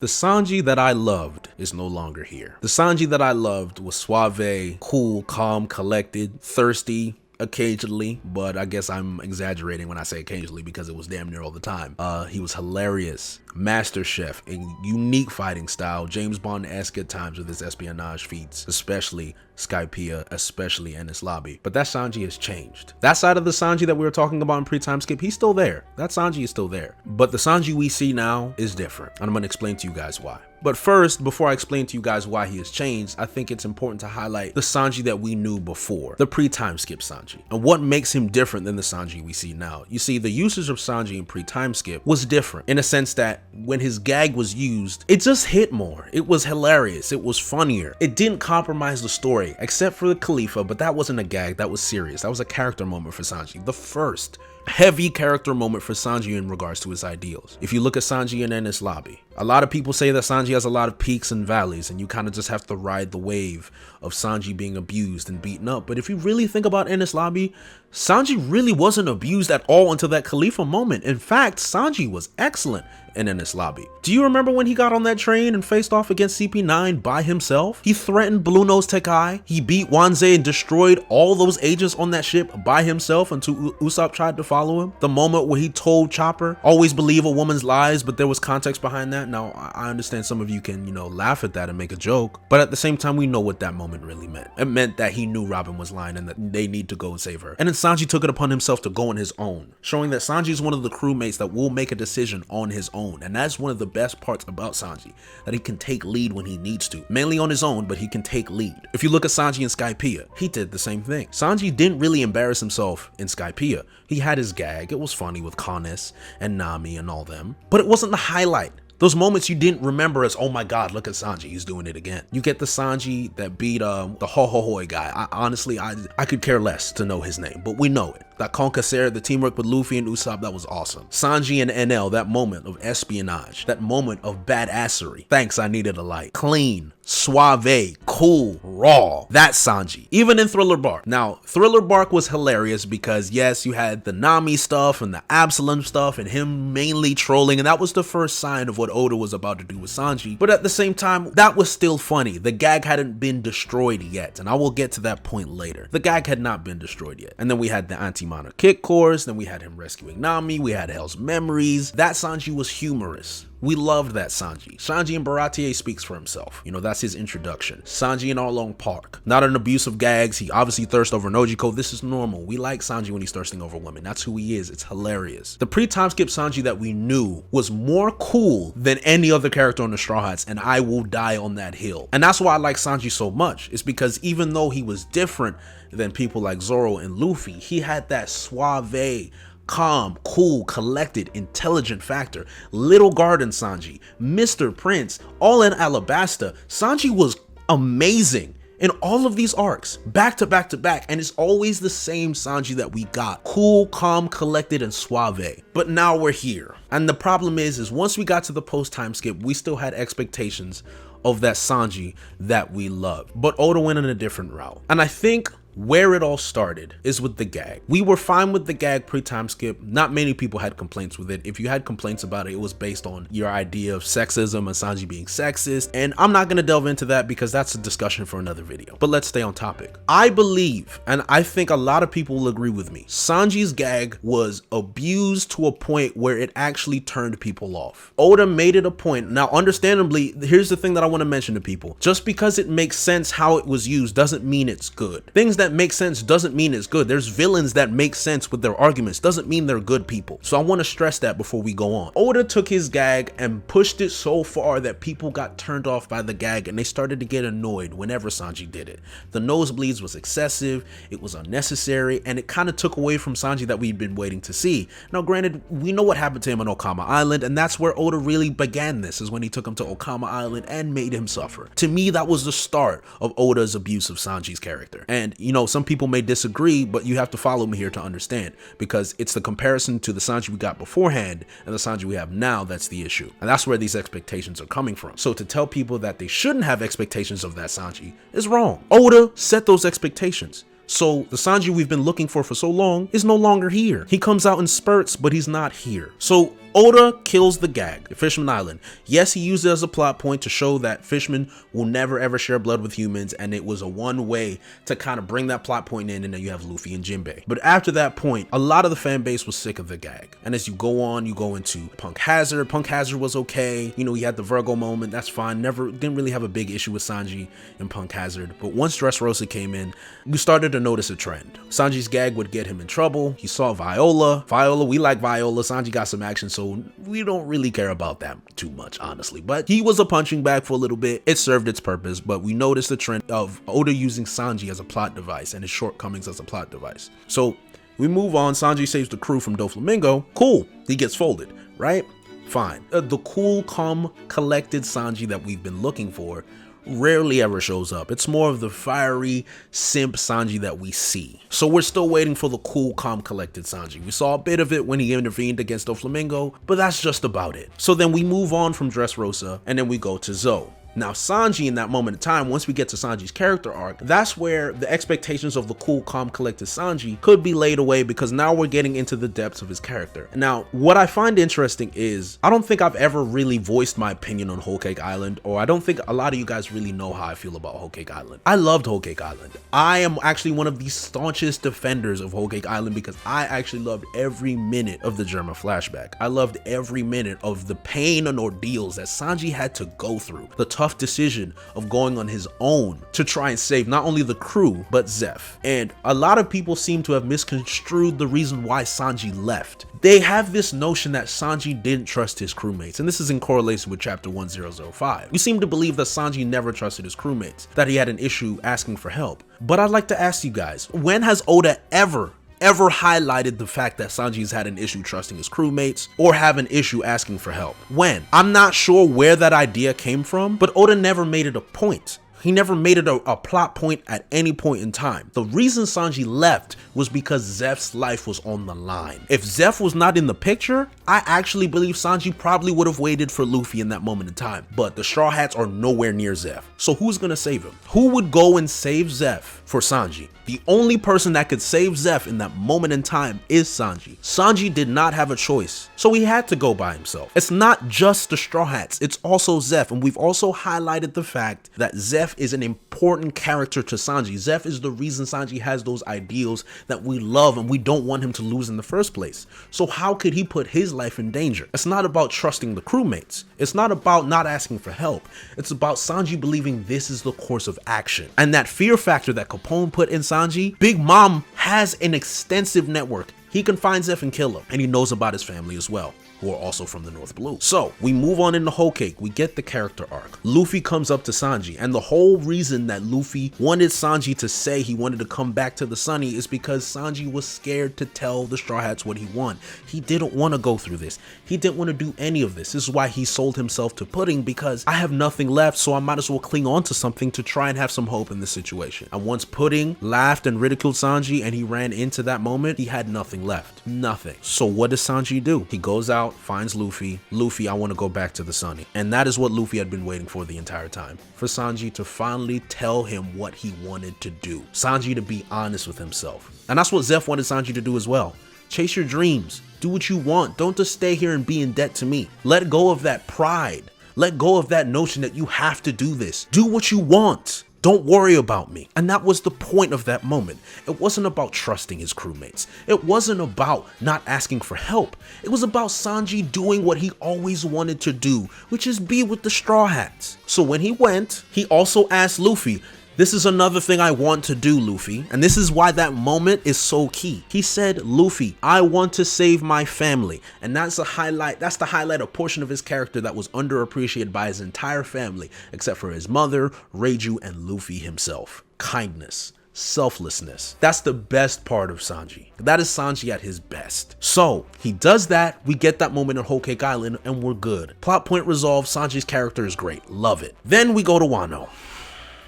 The Sanji that I loved is no longer here. The Sanji that I loved was suave, cool, calm, collected, thirsty, occasionally, but I guess I'm exaggerating when I say occasionally because it was damn near all the time. He was hilarious, master chef, a unique fighting style, James Bond-esque at times with his espionage feats, especially Skypiea, especially Enies Lobby. But that Sanji has changed. That side of the Sanji that we were talking about in pre-time skip, he's still there. That Sanji is still there. But the Sanji we see now is different, and I'm gonna explain to you guys why. But first, before I explain to you guys why he has changed, I think it's important to highlight the Sanji that we knew before, the pre-time skip Sanji, and what makes him different than the Sanji we see now. You see, the usage of Sanji in pre-time skip was different in a sense that when his gag was used, it just hit more. It was hilarious. It was funnier. It didn't compromise the story, except for the Khalifa, but that wasn't a gag. That was serious. That was a character moment for Sanji. The first heavy character moment for Sanji in regards to his ideals. If you look at Sanji in Enies Lobby, a lot of people say that Sanji has a lot of peaks and valleys, and you kind of just have to ride the wave of Sanji being abused and beaten up. But if you really think about Enies Lobby, Sanji really wasn't abused at all until that Khalifa moment. In fact, Sanji was excellent in Enies Lobby. Do you remember when he got on that train and faced off against CP9 by himself? He threatened Blue Nose Tekai, he beat Wanze and destroyed all those agents on that ship by himself until Usopp tried to follow him. The moment where he told Chopper, always believe a woman's lies, but there was context behind that. Now, I understand some of you can, laugh at that and make a joke, but at the same time, we know what that moment really meant. It meant that he knew Robin was lying and that they need to go and save her. And then Sanji took it upon himself to go on his own, showing that Sanji is one of the crewmates that will make a decision on his own. And that's one of the best parts about Sanji, that he can take lead when he needs to. Mainly on his own, but he can take lead. If you look at Sanji in Skypiea, he did the same thing. Sanji didn't really embarrass himself in Skypiea. He had his gag, it was funny with Kanes and Nami and all them, but it wasn't the highlight. Those moments you didn't remember as, oh my god, look at Sanji, he's doing it again. You get the Sanji that beat the Ho Ho Hoi guy. Honestly, I could care less to know his name, but we know it. That Conquer, the teamwork with Luffy and Usopp, that was awesome. Sanji and NL, that moment of espionage, that moment of badassery. Thanks, I needed a light. Clean, suave, cool, raw. That's Sanji. Even in Thriller Bark. Now, Thriller Bark was hilarious because yes, you had the Nami stuff and the Absalom stuff and him mainly trolling, and that was the first sign of what Oda was about to do with Sanji. But at the same time, that was still funny. The gag hadn't been destroyed yet, and I will get to that point later. The gag had not been destroyed yet. And then we had the anti-mana kick course, then we had him rescuing Nami, we had Hell's Memories. That Sanji was humorous. We loved that Sanji. Sanji in Baratie speaks for himself. That's his introduction. Sanji in Arlong Park. Not an abuse of gags. He obviously thirsts over Nojiko. This is normal. We like Sanji when he's thirsting over women. That's who he is. It's hilarious. The pre-time skip Sanji that we knew was more cool than any other character on the Straw Hats, and I will die on that hill. And that's why I like Sanji so much. It's because even though he was different than people like Zoro and Luffy, he had that suave, calm, cool, collected, intelligent factor. Little Garden Sanji, Mr. Prince, all in Alabasta. Sanji was amazing in all of these arcs, back to back to back, and it's always the same Sanji that we got. Cool, calm, collected, and suave. But now we're here. And the problem is once we got to the post-time skip, we still had expectations of that Sanji that we love. But Oda went in a different route. And I think where it all started is with the gag. We were fine with the gag pre-time skip. Not many people had complaints with it. If you had complaints about it, it was based on your idea of sexism and Sanji being sexist. And I'm not gonna delve into that because that's a discussion for another video. But let's stay on topic. I believe, and I think a lot of people will agree with me, Sanji's gag was abused to a point where it actually turned people off. Oda made it a point. Now, understandably, here's the thing that I want to mention to people. Just because it makes sense how it was used doesn't mean it's good. Things that make sense doesn't mean it's good. There's villains that make sense with their arguments, doesn't mean they're good people. So I want to stress that before we go on. Oda took his gag and pushed it so far that people got turned off by the gag and they started to get annoyed whenever Sanji did it. The nosebleeds was excessive, it was unnecessary, and it kind of took away from Sanji that we'd been waiting to see. Now granted, we know what happened to him on Okama Island, and that's where Oda really began this, is when he took him to Okama Island and made him suffer. To me, that was the start of Oda's abuse of Sanji's character. And some people may disagree, but you have to follow me here to understand, because it's the comparison to the Sanji we got beforehand and the Sanji we have now that's the issue. And that's where these expectations are coming from. So to tell people that they shouldn't have expectations of that Sanji is wrong. Oda set those expectations. So the Sanji we've been looking for so long is no longer here. He comes out in spurts, but he's not here. So Oda kills the gag, Fishman Island. Yes, he used it as a plot point to show that fishmen will never ever share blood with humans, and it was a one way to kind of bring that plot point in, and then you have Luffy and Jinbei. But after that point, a lot of the fan base was sick of the gag. And as you go on, you go into Punk Hazard. Punk Hazard was okay. You know, he had the Virgo moment, that's fine. Didn't really have a big issue with Sanji and Punk Hazard. But once Dressrosa came in, we started to notice a trend. Sanji's gag would get him in trouble. He saw Viola. We like Viola. Sanji got some action, so we don't really care about that too much, honestly. But he was a punching bag for a little bit. It served its purpose, but we noticed the trend of Oda using Sanji as a plot device and his shortcomings as a plot device. So we move on. Sanji saves the crew from Doflamingo. Cool. He gets folded, right? Fine. The cool, calm, collected Sanji that we've been looking for rarely ever shows up. It's more of the fiery simp Sanji that we see. So we're still waiting for the cool, calm, collected Sanji. We saw a bit of it when he intervened against Doflamingo, but that's just about it. So then we move on from Dressrosa and then we go to Zou. Now, Sanji, in that moment in time, once we get to Sanji's character arc, that's where the expectations of the cool, calm, collected Sanji could be laid away, because now we're getting into the depths of his character. Now, what I find interesting is, I don't think I've ever really voiced my opinion on Whole Cake Island, or I don't think a lot of you guys really know how I feel about Whole Cake Island. I loved Whole Cake Island. I am actually one of the staunchest defenders of Whole Cake Island, because I actually loved every minute of the Germa flashback. I loved every minute of the pain and ordeals that Sanji had to go through. The tough decision of going on his own to try and save not only the crew but Zeph. And a lot of people seem to have misconstrued the reason why Sanji left. They have this notion that Sanji didn't trust his crewmates, and this is in correlation with chapter 1005. We seem to believe that Sanji never trusted his crewmates, that he had an issue asking for help. But I'd like to ask you guys, when has Oda ever highlighted the fact that Sanji's had an issue trusting his crewmates or have an issue asking for help? When? I'm not sure where that idea came from, but Oda never made it a point. He never made it a plot point at any point in time. The reason Sanji left was because Zeph's life was on the line. If Zeph was not in the picture, I actually believe Sanji probably would have waited for Luffy in that moment in time. But the Straw Hats are nowhere near Zeph. So who's gonna save him? Who would go and save Zeph for Sanji? The only person that could save Zeph in that moment in time is Sanji. Sanji did not have a choice, so he had to go by himself. It's not just the Straw Hats, it's also Zeph, and we've also highlighted the fact that Zeph is an important character to Sanji. Zeph is the reason Sanji has those ideals that we love and we don't want him to lose in the first place. So how could he put his life in danger? It's not about trusting the crewmates. It's not about not asking for help. It's about Sanji believing this is the course of action. And that fear factor that Capone put in Sanji, Big Mom has an extensive network. He can find Zeph and kill him, and he knows about his family as well, who are also from the North Blue. So we move on into Whole Cake. We get the character arc. Luffy comes up to Sanji, and the whole reason that Luffy wanted Sanji to say he wanted to come back to the Sunny is because Sanji was scared to tell the Straw Hats what he wanted. He didn't want to go through this. He didn't want to do any of this. This is why he sold himself to Pudding, because I have nothing left, so I might as well cling on to something to try and have some hope in this situation. And once Pudding laughed and ridiculed Sanji and he ran into that moment, he had nothing left. Nothing. So what does Sanji do? He goes out, finds Luffy. Luffy, I want to go back to the Sunny. And that is what Luffy had been waiting for the entire time. For Sanji to finally tell him what he wanted to do. Sanji to be honest with himself. And that's what Zeph wanted Sanji to do as well. Chase your dreams. Do what you want. Don't just stay here and be in debt to me. Let go of that pride. Let go of that notion that you have to do this. Do what you want. Don't worry about me. And that was the point of that moment. It wasn't about trusting his crewmates. It wasn't about not asking for help. It was about Sanji doing what he always wanted to do, which is be with the Straw Hats. So when he went, he also asked Luffy, "This is another thing I want to do, Luffy." And this is why that moment is so key. He said, "Luffy, I want to save my family." And that's the highlight a portion of his character that was underappreciated by his entire family, except for his mother, Reiju, and Luffy himself. Kindness. Selflessness. That's the best part of Sanji. That is Sanji at his best. So he does that. We get that moment on Whole Cake Island and we're good. Plot point resolved. Sanji's character is great. Love it. Then we go to Wano.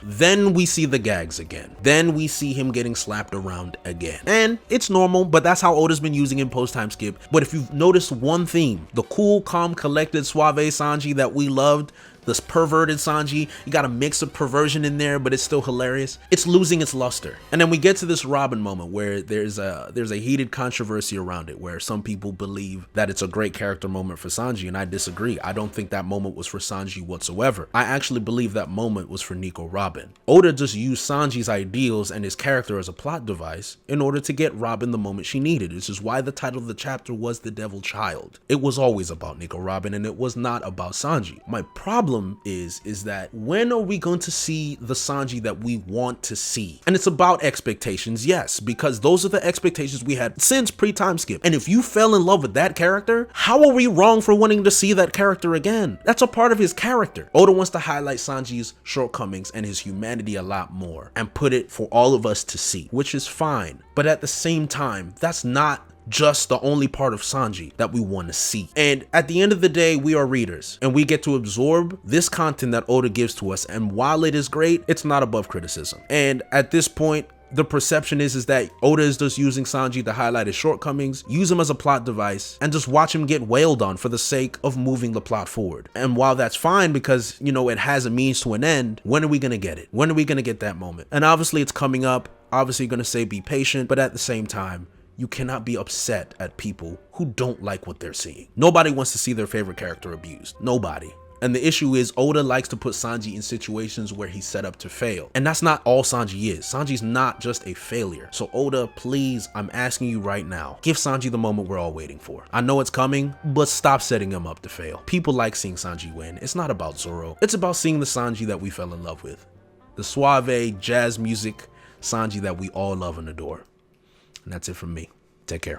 Then we see the gags again. Then we see him getting slapped around again. And it's normal, but that's how Oda's been using in post-time skip. But if you've noticed one theme, the cool, calm, collected, suave Sanji that we loved, this perverted Sanji. You got a mix of perversion in there, but it's still hilarious. It's losing its luster. And then we get to this Robin moment where there's a heated controversy around it, where some people believe that it's a great character moment for Sanji, and I disagree. I don't think that moment was for Sanji whatsoever. I actually believe that moment was for Nico Robin. Oda just used Sanji's ideals and his character as a plot device in order to get Robin the moment she needed. This is why the title of the chapter was The Devil Child. It was always about Nico Robin, and it was not about Sanji. My problem is that when are we going to see the Sanji that we want to see? And it's about expectations, yes, because those are the expectations we had since pre-time skip. And if you fell in love with that character, how are we wrong for wanting to see that character again? That's a part of his character. Oda wants to highlight Sanji's shortcomings and his humanity a lot more and put it for all of us to see, which is fine. But at the same time, that's not just the only part of Sanji that we want to see. And at the end of the day, we are readers and we get to absorb this content that Oda gives to us. And while it is great, it's not above criticism. And at this point, the perception is that Oda is just using Sanji to highlight his shortcomings, use him as a plot device, and just watch him get wailed on for the sake of moving the plot forward. And while that's fine because, you know, it has a means to an end, when are we going to get it? When are we going to get that moment? And obviously it's coming up. Obviously you're going to say be patient, but at the same time, you cannot be upset at people who don't like what they're seeing. Nobody wants to see their favorite character abused. Nobody. And the issue is Oda likes to put Sanji in situations where he's set up to fail. And that's not all Sanji is. Sanji's not just a failure. So Oda, please, I'm asking you right now, give Sanji the moment we're all waiting for. I know it's coming, but stop setting him up to fail. People like seeing Sanji win. It's not about Zoro. It's about seeing the Sanji that we fell in love with. The suave, jazz music Sanji that we all love and adore. And that's it from me. Take care.